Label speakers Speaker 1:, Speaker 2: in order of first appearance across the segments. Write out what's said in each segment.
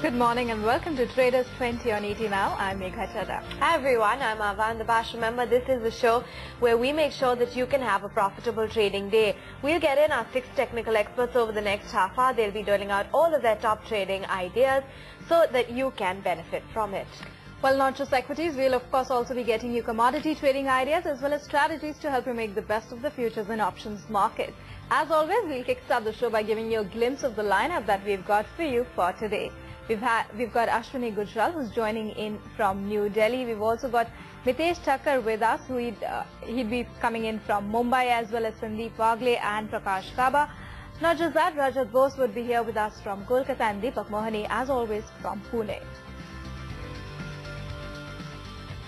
Speaker 1: Good morning and welcome to Traders 20 on ET Now. I'm Megha Chadha.
Speaker 2: Hi everyone, I'm Avan Dabash. Remember, this is the show where we make sure that you can have a profitable trading day. We'll get in our 6 technical experts over the next half hour. They'll be doling out all of their top trading ideas so that you can benefit from it.
Speaker 1: Well, not just equities, we'll of course also be getting you commodity trading ideas as well as strategies to help you make the best of the futures and options market. As always, we'll kickstart the show by giving you a glimpse of the lineup that we've got for you for today. We've got Ashwini Gujral, who's joining in from New Delhi. We've also got Mitesh Thakkar with us, who he'd be coming in from Mumbai, as well as Sandeep Wagle and Prakash Kaba. Not just that, Rajat Bose would be here with us from Kolkata and Deepak Mohani, as always, from Pune.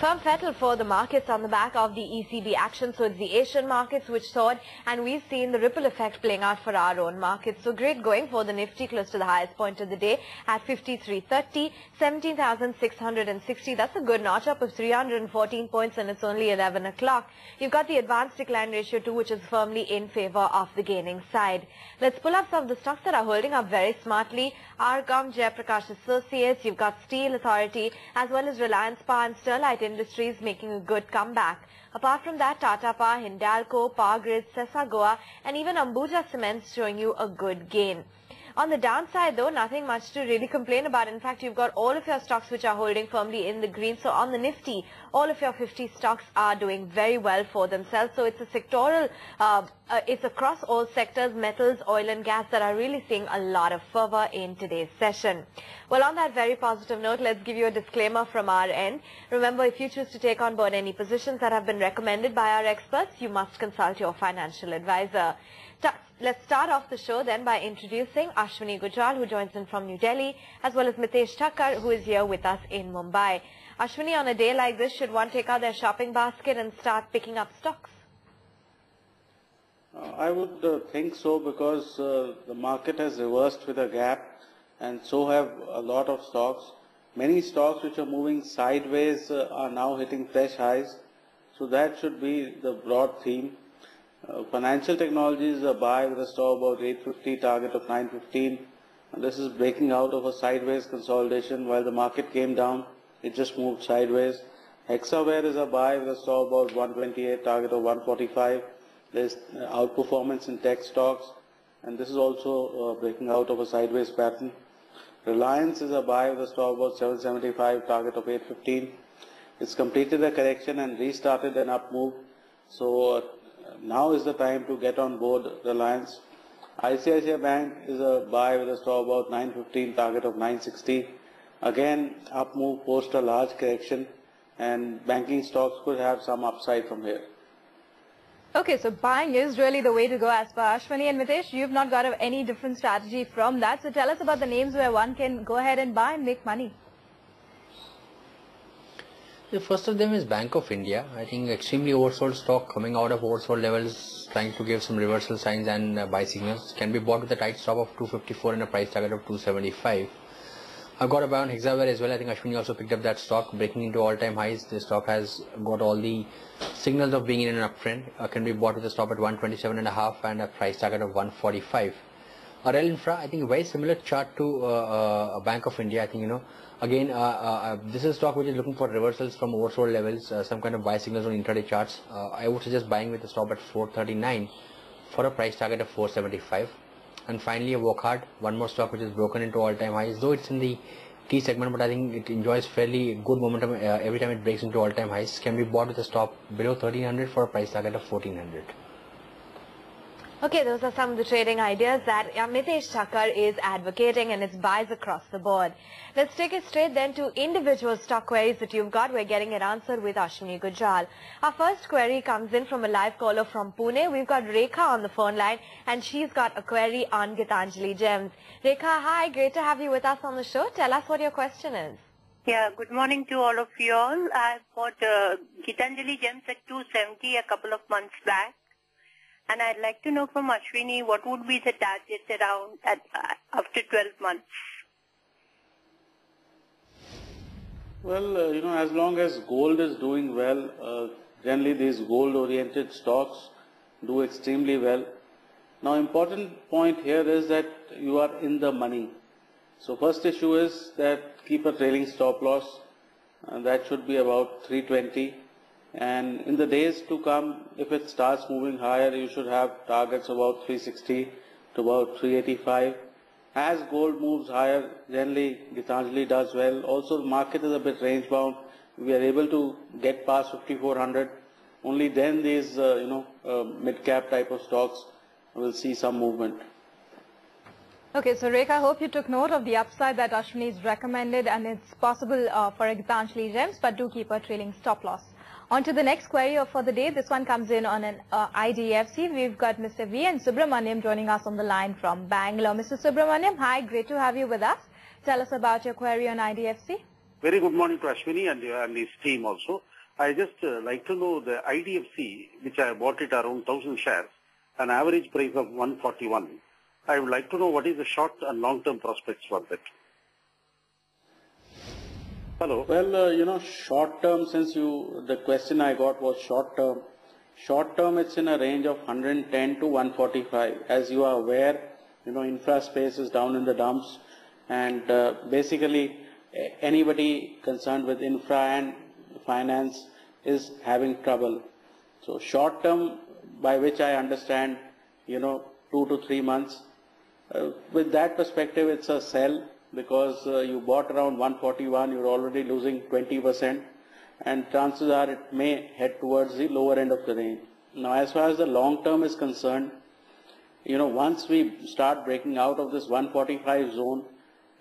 Speaker 2: Firm fettle for the markets on the back of the ECB action. So it's the Asian markets which soared, and we've seen the ripple effect playing out for our own markets. So great going for the Nifty, close to the highest point of the day at 5330, 17,660. That's a good notch up of 314 points, and it's only 11 o'clock. You've got the advanced decline ratio too, which is firmly in favor of the gaining side. Let's pull up some of the stocks that are holding up very smartly. Argam, Jayaprakash Associates, you've got Steel Authority, as well as Reliance Power and Sterlite Industries making a good comeback. Apart from that, Tata Power, Hindalco, Power Grid, Sesa Goa, and even Ambuja Cements showing you a good gain. On the downside though, nothing much to really complain about. In fact, you've got all of your stocks which are holding firmly in the green. So on the Nifty, all of your 50 stocks are doing very well for themselves. So it's a sectoral, it's across all sectors, metals, oil and gas, that are really seeing a lot of fervor in today's session. Well, on that very positive note, let's give you a disclaimer from our end. Remember, if you choose to take on board any positions that have been recommended by our experts, you must consult your financial advisor. Let's start off the show then by introducing Ashwini Gujral, who joins in from New Delhi, as well as Mitesh Thakkar, who is here with us in Mumbai. Ashwini, on a day like this, should one take out their shopping basket and start picking up stocks?
Speaker 3: I would think so, because the market has reversed with a gap, and so have a lot of stocks. Many stocks which are moving sideways are now hitting fresh highs, so that should be the broad theme. Financial technology is a buy with a stop about 850, target of 915. And this is breaking out of a sideways consolidation. While the market came down, it just moved sideways. Hexaware is a buy with a stop about 128, target of 145. There's outperformance in tech stocks, and this is also breaking out of a sideways pattern. Reliance is a buy with a stop about 775, target of 815. It's completed a correction and restarted an up move. So now is the time to get on board Reliance. ICICI Bank is a buy with a stop about 915, target of 960. Again, up move post a large correction, and banking stocks could have some upside from here.
Speaker 1: Okay, so buying is really the way to go as per Ashwini. And Mitesh, you've not got any different strategy from that. So tell us about the names where one can go ahead and buy and make money.
Speaker 4: The first of them is Bank of India. I think extremely oversold stock, coming out of oversold levels, trying to give some reversal signs and buy signals. Can be bought with a tight stop of 254 and a price target of 275. I've got a buy on Hexaware as well. I think Ashwini also picked up that stock, breaking into all-time highs. The stock has got all the signals of being in an uptrend. Can be bought with a stop at 127.5 and a price target of 145. RL Infra, I think a very similar chart to Bank of India. I think, again, this is a stock which is looking for reversals from oversold levels, some kind of buy signals on intraday charts. I would suggest buying with a stop at 439 for a price target of 475. And finally, a Wockhardt, one more stock which is broken into all-time highs, though it's in the T segment, but I think it enjoys fairly good momentum every time it breaks into all-time highs. Can be bought with a stop below 1300 for a price target of 1400.
Speaker 2: Okay, those are some of the trading ideas that Mitesh Thakkar is advocating, and it's buys across the board. Let's take it straight then to individual stock queries that you've got. We're getting it answered with Ashwini Gujral. Our first query comes in from a live caller from Pune. We've got Rekha on the phone line, and she's got a query on Gitanjali Gems. Rekha, hi, great to have you with us on the show. Tell us what your question is.
Speaker 5: Yeah, good morning to all of you all. I bought Gitanjali Gems at 270 a couple of months back. And I'd like to know from Ashwini what would be the target around after 12 months.
Speaker 3: Well, as long as gold is doing well, generally these gold-oriented stocks do extremely well. Now, important point here is that you are in the money. So first issue is that keep a trailing stop loss, and that should be about 320. And in the days to come, if it starts moving higher, you should have targets about 360 to about 385. As gold moves higher, generally Gitanjali does well. Also, the market is a bit range bound. We are able to get past 5400. Only then these mid-cap type of stocks will see some movement.
Speaker 1: Okay, so Rekha, I hope you took note of the upside that Ashwini's recommended, and it's possible for Gitanjali Gems, but do keep a trailing stop loss. On to the next query for the day. This one comes in on an IDFC. We've got Mr. V. and Subramaniam joining us on the line from Bangalore. Mr. Subramaniam, hi, great to have you with us. Tell us about your query on IDFC.
Speaker 6: Very good morning to Ashwini and his team also. I just like to know the IDFC, which I bought it around 1,000 shares, an average price of 141. I would like to know what is the short and long-term prospects for that. Hello.
Speaker 3: Well, short term, since the question I got was short term. Short term, it's in a range of 110 to 145. As you are aware, infra space is down in the dumps, and basically anybody concerned with infra and finance is having trouble. So short term, by which I understand, 2 to 3 months. With that perspective, it's a sell, because you bought around 141, you're already losing 20%, and chances are it may head towards the lower end of the range. Now, as far as the long term is concerned, once we start breaking out of this 145 zone,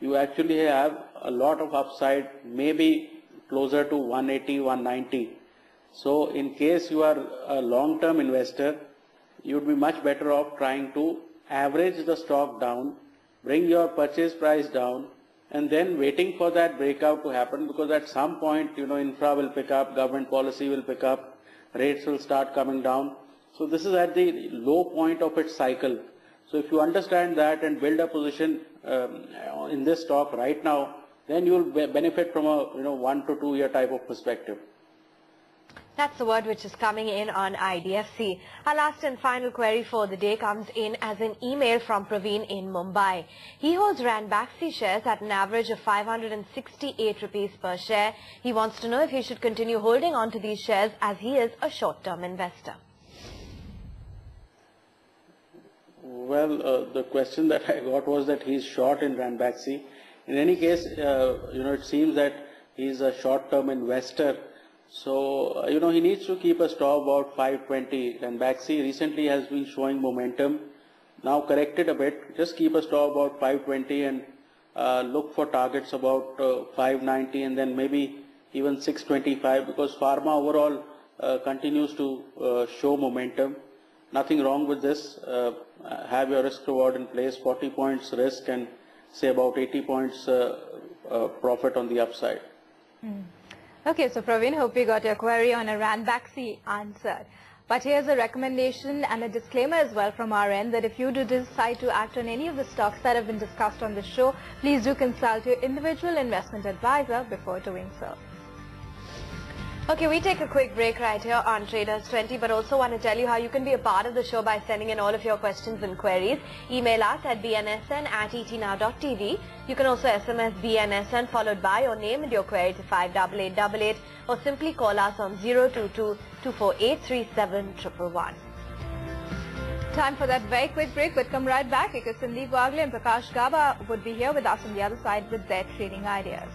Speaker 3: you actually have a lot of upside, maybe closer to 180, 190. So in case you are a long term investor, you'd be much better off trying to average the stock down, bring your purchase price down, and then waiting for that breakout to happen, because at some point, infra will pick up, government policy will pick up, rates will start coming down. So this is at the low point of its cycle. So if you understand that and build a position in this stock right now, then you will benefit from a 1 to 2 year type of perspective.
Speaker 2: That's the word which is coming in on IDFC. Our last and final query for the day comes in as an email from Praveen in Mumbai. He holds Ranbaxy shares at an average of 568 rupees per share. He wants to know if he should continue holding on to these shares as he is a short-term investor.
Speaker 3: Well, the question that I got was that he's short in Ranbaxy. In any case, it seems that he's a short-term investor. So, he needs to keep a stop about 520. Ranbaxy recently has been showing momentum. Now corrected a bit. Just keep a stop about 520 and look for targets about 590 and then maybe even 625, because pharma overall continues to show momentum. Nothing wrong with this. Have your risk reward in place, 40 points risk and say about 80 points profit on the upside.
Speaker 1: Okay, so Praveen, hope you got your query on a Ranbaxy answered. But here's a recommendation and a disclaimer as well from our end that if you do decide to act on any of the stocks that have been discussed on the show, please do consult your individual investment advisor before doing so.
Speaker 2: Okay, we take a quick break right here on Traders 20, but also want to tell you how you can be a part of the show by sending in all of your questions and queries. Email us at bnsn@etnow.tv. You can also SMS BNSN followed by your name and your query to 58888, or simply call us on 022-248-37111.
Speaker 1: Time for that very quick break, but come right back because Sandeep Wagle and Prakash Gaba would be here with us on the other side with their trading ideas.